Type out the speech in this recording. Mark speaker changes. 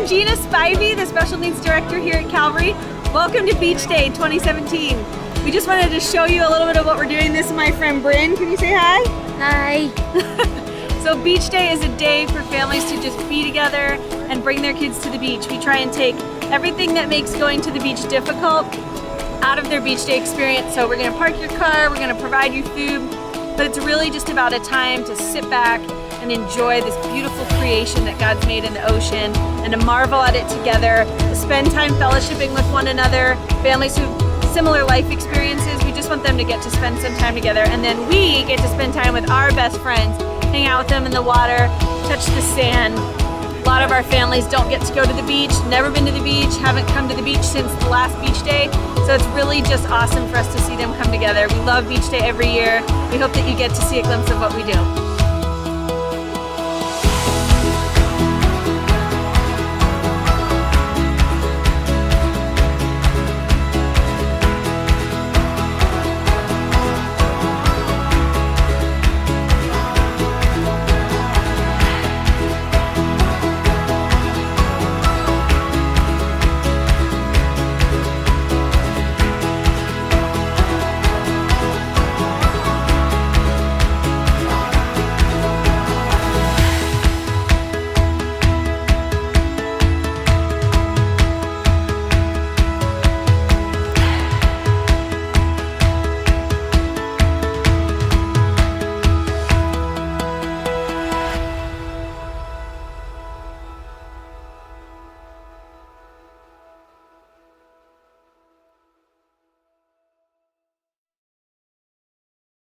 Speaker 1: Gina Spivey, the Special Needs Director here at Calvary. Welcome to Beach Day 2017. We just wanted to show you a little bit of what we're doing. This is my friend Bryn. Can you say hi?
Speaker 2: Hi.
Speaker 1: So Beach Day is a day for families to just be together and bring their kids to the beach. We try and take everything that makes going to the beach difficult out of their beach day experience. So we're gonna park your car, we're gonna provide you food, but it's really just about a time to sit back and enjoy this beautiful creation that God's made in the ocean and to marvel at it together, to spend time fellowshipping with one another, families who have similar life experiences. We just want them to get to spend some time together, and then we get to spend time with our best friends, hang out with them in the water, touch the sand. A lot of our families don't get to go to the beach, never been to the beach, haven't come to the beach since the last beach day. So it's really just awesome for us to see them come together. We love Beach Day every year. We hope that you get to see a glimpse of what we do.